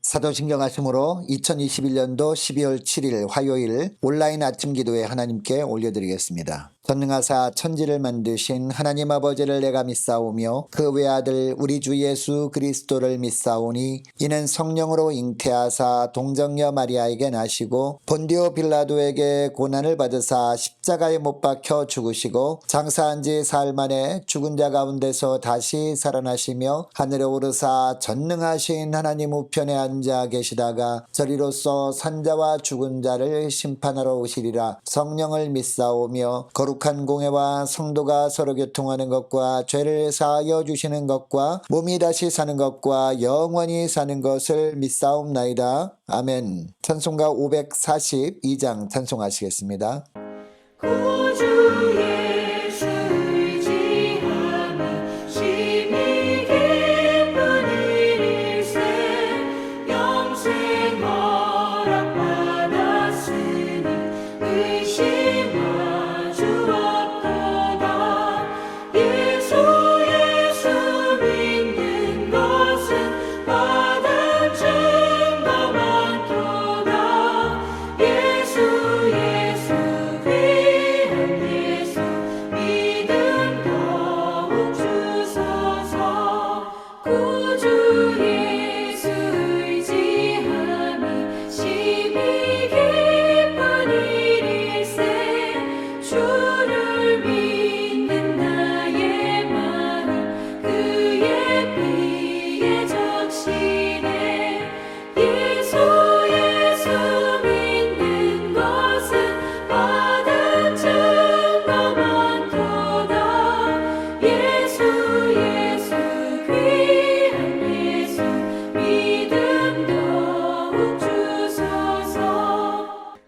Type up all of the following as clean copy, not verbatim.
사도신경 하심으로 2021년도 12월 7일 화요일 온라인 아침 기도에 하나님께 올려드리겠습니다. 전능하사 천지를 만드신 하나님 아버지를 내가 믿사오며 그 외아들 우리 주 예수 그리스도를 믿사오니 이는 성령으로 잉태하사 동정녀 마리아에게 나시고 본디오 빌라도에게 고난을 받으사 십자가에 못 박혀 죽으시고 장사한 지 사흘 만에 죽은 자 가운데서 다시 살아나시며 하늘에 오르사 전능하신 하나님 우편에 앉아 계시다가 저리로서 산자와 죽은 자를 심판하러 오시리라. 성령을 믿사오며 거룩한 공회와 성도가 서로 교통하는 것과 죄를 사하여 주시는 것과 몸이 다시 사는 것과 영원히 사는 것을 믿사옵나이다. 아멘. 찬송가 542장 찬송하시겠습니다. 구주 예수 의지하며 심히 기쁜 일일세 영생 허락받았으니 의심하주 없도다. 예수 믿는 것은 받은 증거 많도다. 예수 믿음 더욱 주소서. 구주 예수 의지하며 심히 기쁜 일일세 주를 믿는 나의 마음 그의 피에 적시네. 예수 믿는 것은 받은 증거 많도다. 예수 귀한 예수 믿음 더욱 주소서.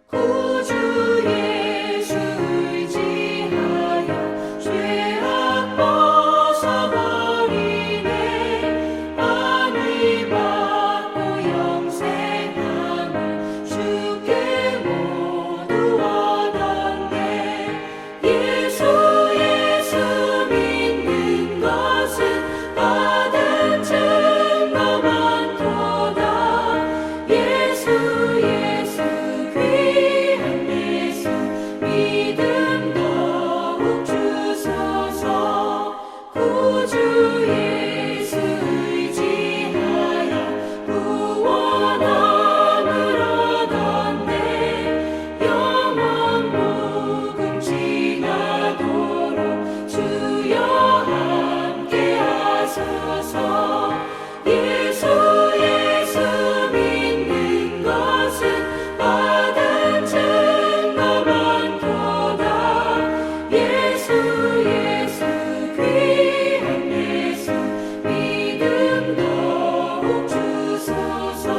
구주 예수 의지하여 죄악 벗어버리네. 안위 받고 영생함을 주께 모두 얻었네. 예수 믿는 것은 받은 증거 많도다. 예수 귀한 예수 믿음 더욱 주소서. 구주 예수 의지하여 구원함을 얻었네. 영원 무궁지나도록 주여 함께 하소서. 예수 믿는 것은 받은 증거 많도다. 예수 귀한 예수 믿음 더욱 주소서.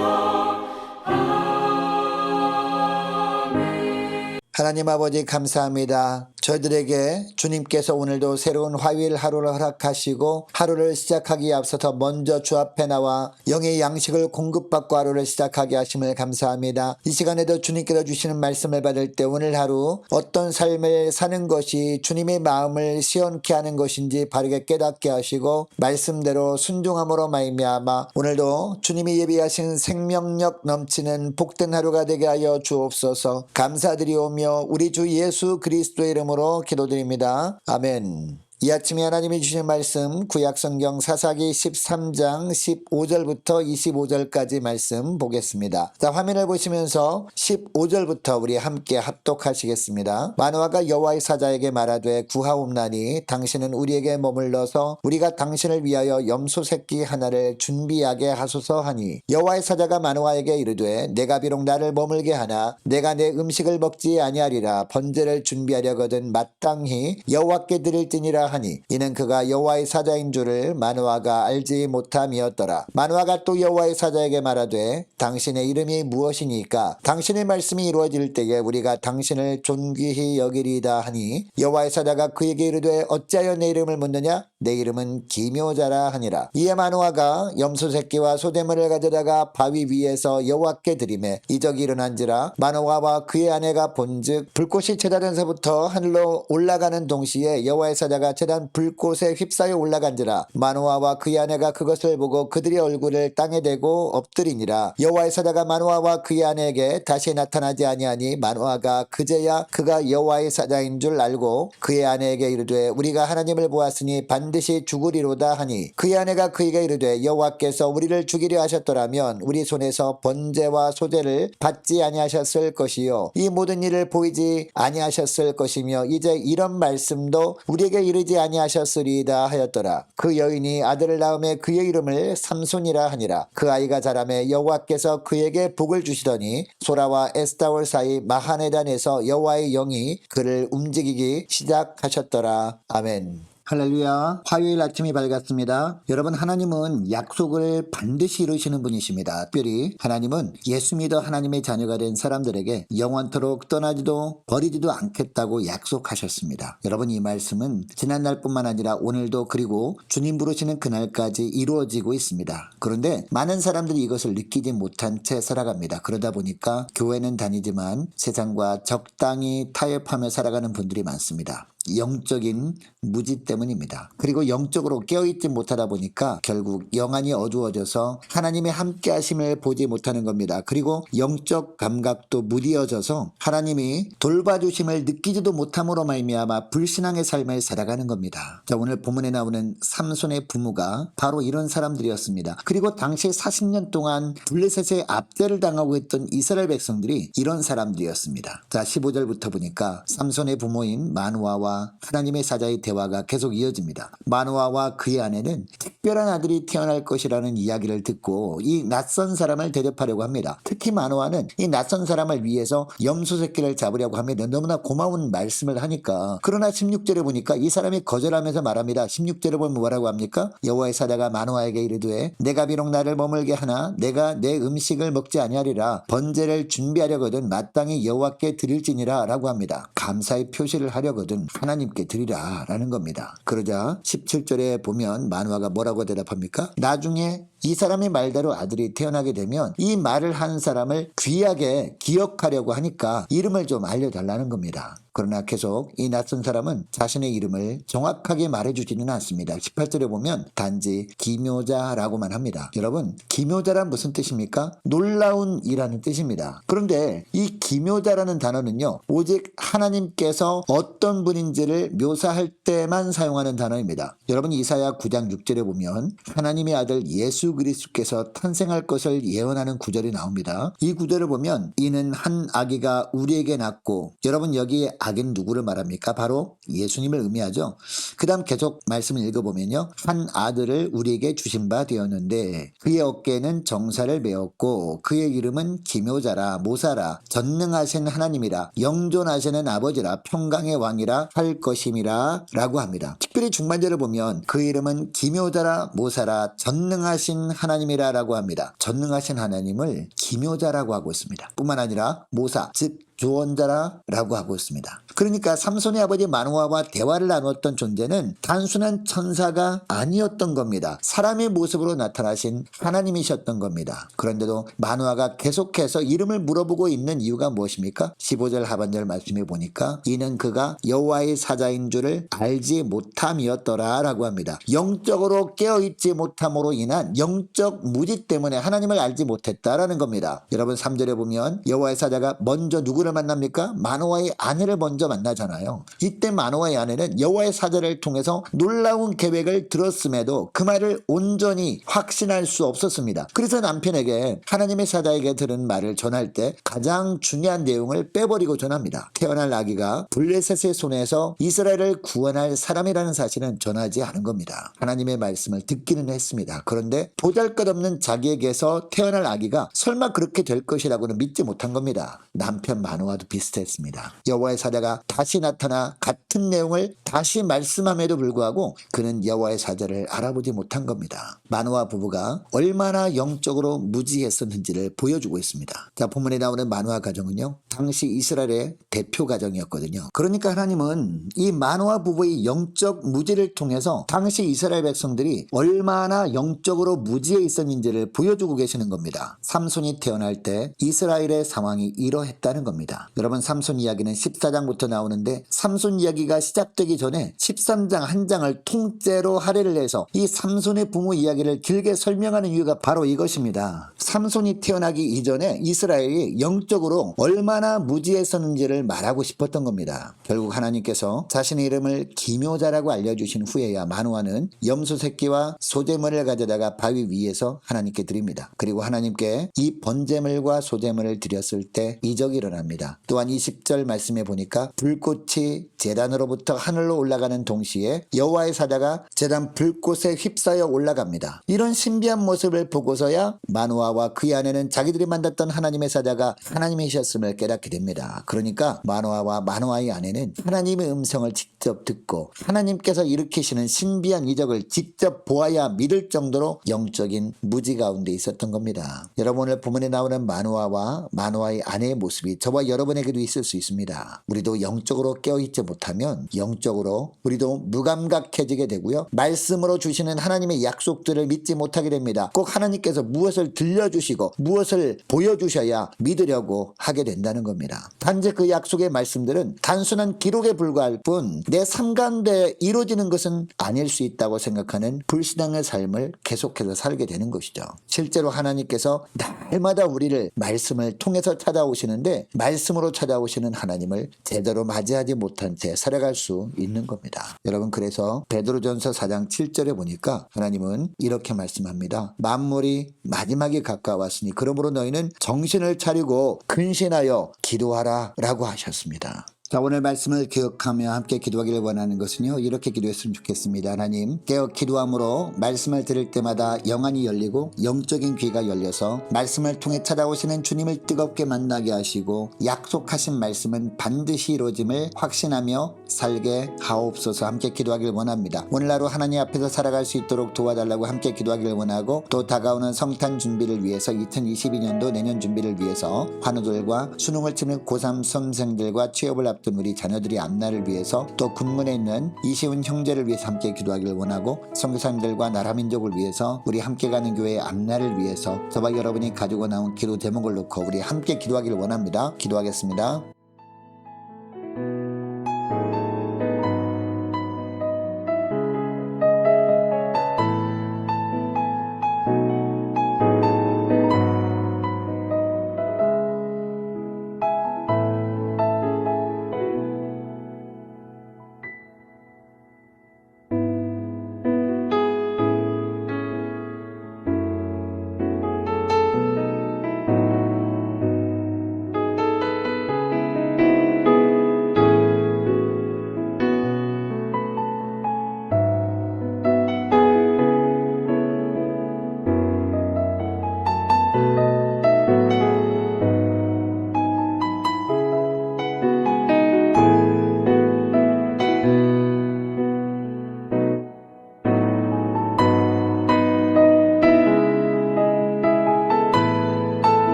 아멘. 하나님 아버지 감사합니다. 저희들에게 주님께서 오늘도 새로운 화요일 하루를 허락하시고 하루를 시작하기에 앞서서 먼저 주 앞에 나와 영의 양식을 공급받고 하루를 시작하게 하심을 감사합니다. 이 시간에도 주님께서 주시는 말씀을 받을 때 오늘 하루 어떤 삶을 사는 것이 주님의 마음을 시원케 하는 것인지 바르게 깨닫게 하시고 말씀대로 순종함으로 말미암아 오늘도 주님이 예비하신 생명력 넘치는 복된 하루가 되게 하여 주옵소서. 감사드리오며 우리 주 예수 그리스도의 이름으로 기도드립니다. 아멘. 이 아침에 하나님이 주신 말씀 구약성경 사사기 13장 15절부터 25절까지 말씀 보겠습니다. 자, 화면을 보시면서 15절부터 우리 함께 합독하시겠습니다. 마노아가 여호와의 사자에게 말하되 구하옵나니 당신은 우리에게 머물러서 우리가 당신을 위하여 염소 새끼 하나를 준비하게 하소서 하니 여호와의 사자가 마노아에게 이르되 내가 비록 나를 머물게 하나 내가 내 음식을 먹지 아니하리라. 번제를 준비하려거든 마땅히 여호와께 드릴지니라 하니 이는 그가 여호와의 사자인 줄을 마노아가 알지 못함이었더라. 마노아가 또 여호와의 사자에게 말하되 당신의 이름이 무엇이니까 당신의 말씀이 이루어질 때에 우리가 당신을 존귀히 여기리이다 하니 여호와의 사자가 그에게 이르되 어찌하여 내 이름을 묻느냐? 내 이름은 기묘자라 하니라. 이에 마노아가 염소 새끼와 소재물을 가져다가 바위 위에서 여호와께 드리매 이적이 일어난지라. 마노아와 그의 아내가 본즉 불꽃이 제자전서부터 하늘로 올라가는 동시에 여호와의 사자가 처단 불꽃에 휩싸여 올라간지라 마노아와 그의 아내가 그것을 보고 그들의 얼굴을 땅에 대고 엎드리니라. 여호와의 사자가 마노아와 그의 아내에게 다시 나타나지 아니하니 마노아가 그제야 그가 여호와의 사자인 줄 알고 그의 아내에게 이르되 우리가 하나님을 보았으니 반드시 죽으리로다 하니 그의 아내가 그에게 이르되 여호와께서 우리를 죽이려 하셨더라면 우리 손에서 번제와 소제를 받지 아니하셨을 것이요 이 모든 일을 보이지 아니하셨을 것이며 이제 이런 말씀도 우리에게 이르지 아니하셨으리이다 하였더라. 그 여인이 아들을 낳음에 그의 이름을 삼손이라 하니라. 그 아이가 자라매 여호와께서 그에게 복을 주시더니 소라와 에스타올 사이 마하네단에서 여호와의 영이 그를 움직이기 시작하셨더라. 아멘. 할렐루야. 화요일 아침이 밝았습니다. 여러분, 하나님은 약속을 반드시 이루시는 분이십니다. 특별히 하나님은 예수 믿어 하나님의 자녀가 된 사람들에게 영원토록 떠나지도 버리지도 않겠다고 약속하셨습니다. 여러분, 이 말씀은 지난날뿐만 아니라 오늘도 그리고 주님 부르시는 그날까지 이루어지고 있습니다. 그런데 많은 사람들이 이것을 느끼지 못한 채 살아갑니다. 그러다 보니까 교회는 다니지만 세상과 적당히 타협하며 살아가는 분들이 많습니다. 영적인 무지 때문입니다. 그리고 영적으로 깨어있지 못하다 보니까 결국 영안이 어두워져서 하나님의 함께 하심을 보지 못하는 겁니다. 그리고 영적 감각도 무디어져서 하나님이 돌봐주심을 느끼지도 못함으로 말미암아 불신앙의 삶을 살아가는 겁니다. 자, 오늘 본문에 나오는 삼손의 부모가 바로 이런 사람들이었습니다. 그리고 당시 40년 동안 블레셋의 압제를 당하고 있던 이스라엘 백성들이 이런 사람들이었습니다. 자, 15절부터 보니까 삼손의 부모인 마누아와 하나님의 사자의 대화가 계속 이어집니다. 마누아와 그의 아내는 특별한 아들이 태어날 것이라는 이야기를 듣고 이 낯선 사람을 대접하려고 합니다. 특히 마누아는 이 낯선 사람을 위해서 염소 새끼를 잡으려고 합니다. 너무나 고마운 말씀을 하니까. 그러나 16절에 보니까 이 사람이 거절하면서 말합니다. 16절에 보면 뭐라고 합니까? 여호와의 사자가 마누아에게 이르되 내가 비록 나를 머물게 하나 내가 내 음식을 먹지 아니하리라. 번제를 준비하려거든 마땅히 여호와께 드릴지니라 라고 합니다. 감사의 표시를 하려거든 하나님께 드리라 라는 겁니다. 그러자 17절에 보면 마누아가 뭐라고 대답합니까? 나중에 이 사람의 말대로 아들이 태어나게 되면 이 말을 한 사람을 귀하게 기억하려고 하니까 이름을 좀 알려달라는 겁니다. 그러나 계속 이 낯선 사람은 자신의 이름을 정확하게 말해주지는 않습니다. 18절에 보면 단지 기묘자라고만 합니다. 여러분, 기묘자란 무슨 뜻입니까? 놀라운 이라는 뜻입니다. 그런데 이 기묘자라는 단어는요, 오직 하나님께서 어떤 분인지를 묘사할 때만 사용하는 단어입니다. 여러분, 이사야 9장 6절에 보면 하나님의 아들 예수 그리스도께서 탄생할 것을 예언하는 구절이 나옵니다. 이 구절을 보면 이는 한 아기가 우리에게 낳고, 여러분 여기에 아기는 누구를 말합니까? 바로 예수님을 의미하죠. 그 다음 계속 말씀을 읽어보면요, 한 아들을 우리에게 주신 바 되었는데 그의 어깨에는 정사를 메었고 그의 이름은 기묘자라 모사라 전능하신 하나님이라 영존하시는 아버지라 평강의 왕이라 할 것임이라 라고 합니다. 특별히 중반절을 보면 그 이름은 기묘자라 모사라 전능하신 하나님이라 라고 합니다. 전능하신 하나님을 기묘자라고 하고 있습니다. 뿐만 아니라 모사, 즉 조언자라고 하고 있습니다. 그러니까 삼손의 아버지 마누아와 대화를 나누었던 존재는 단순한 천사가 아니었던 겁니다. 사람의 모습으로 나타나신 하나님이셨던 겁니다. 그런데도 마누아가 계속해서 이름을 물어보고 있는 이유가 무엇입니까? 15절 하반절 말씀에 보니까 이는 그가 여호와의 사자인 줄을 알지 못함이었더라 라고 합니다. 영적으로 깨어있지 못함으로 인한 영적 무지 때문에 하나님을 알지 못했다라는 겁니다. 여러분 3절에 보면 여호와의 사자가 먼저 누구를 만납니까? 마누아의 아내를 먼저 만나잖아요. 이때 마누아의 아내는 여호와의 사자를 통해서 놀라운 계획을 들었음에도 그 말을 온전히 확신할 수 없었습니다. 그래서 남편에게 하나님의 사자에게 들은 말을 전할 때 가장 중요한 내용을 빼버리고 전합니다. 태어날 아기가 블레셋의 손에서 이스라엘을 구원할 사람이라는 사실은 전하지 않은 겁니다. 하나님의 말씀을 듣기는 했습니다. 그런데 보잘것없는 자기에게서 태어날 아기가 설마 그렇게 될 것이라고는 믿지 못한 겁니다. 남편 마누아도 비슷했습니다. 여호와의 사자가 다시 나타나 같은 내용을 다시 말씀함에도 불구하고 그는 여호와의 사자를 알아보지 못한 겁니다. 마누아 부부가 얼마나 영적으로 무지했었는지를 보여주고 있습니다. 자, 본문에 나오는 마누아 가정은요, 당시 이스라엘의 대표 가정이었거든요. 그러니까 하나님은 이 마노아 부부의 영적 무지를 통해서 당시 이스라엘 백성들이 얼마나 영적으로 무지에 있었는지를 보여주고 계시는 겁니다. 삼손이 태어날 때 이스라엘의 상황이 이러했다는 겁니다. 여러분, 삼손 이야기는 14장부터 나오는데 삼손 이야기가 시작되기 전에 13장 한 장을 통째로 할애를 해서 이 삼손의 부모 이야기를 길게 설명하는 이유가 바로 이것입니다. 삼손이 태어나기 이전에 이스라엘이 영적으로 얼마나 무지했었는지를 말하고 싶었던 겁니다. 결국 하나님께서 자신의 이름을 기묘자라고 알려주신 후에야 마노아는 염소 새끼와 소제물을 가져다가 바위 위에서 하나님께 드립니다. 그리고 하나님께 이 번제물과 소제물을 드렸을 때 이적이 일어납니다. 또한 20절 말씀에 보니까 불꽃이 제단으로부터 하늘로 올라가는 동시에 여호와의 사자가 제단 불꽃에 휩싸여 올라갑니다. 이런 신비한 모습을 보고서야 마노아와 그의 아내는 자기들이 만났던 하나님의 사자가 하나님이셨음을 깨닫게 됩니다. 그러니까 마노아와 마노아의 아내는 하나님의 음성을 직접 듣고 하나님께서 일으키시는 신비한 이적을 직접 보아야 믿을 정도로 영적인 무지 가운데 있었던 겁니다. 여러분, 오늘 본문에 나오는 마노아와 마노아의 아내의 모습이 저와 여러분에게도 있을 수 있습니다. 우리도 영적으로 깨어있지 못하면 영적으로 우리도 무감각해지게 되고요. 말씀으로 주시는 하나님의 약속들을 믿지 못하게 됩니다. 꼭 하나님께서 무엇을 들려주시고 무엇을 보여주셔야 믿으려고 하게 된다는 겁니다. 단지 그 약속의 말씀들은 단순한 기록에 불과할 뿐 내 삶 가운데 이루어지는 것은 아닐 수 있다고 생각하는 불신앙의 삶을 계속해서 살게 되는 것이죠. 실제로 하나님께서 날마다 우리를 말씀을 통해서 찾아오시는데 말씀으로 찾아오시는 하나님을 제대로 맞이하지 못한 채 살아갈 수 있는 겁니다. 여러분, 그래서 베드로전서 4장 7절에 보니까 하나님은 이렇게 말씀합니다. 만물이 마지막이 가까웠으니 그러므로 너희는 정신을 차리고 근신하여 기도하라 라고 하셨습니다. 자, 오늘 말씀을 기억하며 함께 기도하기를 원하는 것은요, 이렇게 기도했으면 좋겠습니다. 하나님, 깨어 기도함으로 말씀을 들을 때마다 영안이 열리고 영적인 귀가 열려서 말씀을 통해 찾아오시는 주님을 뜨겁게 만나게 하시고 약속하신 말씀은 반드시 이루어짐을 확신하며 살게 하옵소서. 함께 기도하기를 원합니다. 오늘 하루 하나님 앞에서 살아갈 수 있도록 도와달라고 함께 기도하기를 원하고, 또 다가오는 성탄 준비를 위해서 2022년도 내년 준비를 위해서 환우들과 수능을 치는 고3 수험생들과 취업을 앞둔 우리 자녀들이 앞날을 위해서, 또 군문에 있는 이시훈 형제를 위해서 함께 기도하기를 원하고, 선교사님들과 나라민족을 위해서, 우리 함께 가는 교회의 앞날을 위해서 저와 여러분이 가지고 나온 기도 제목을 놓고 우리 함께 기도하기를 원합니다. 기도하겠습니다.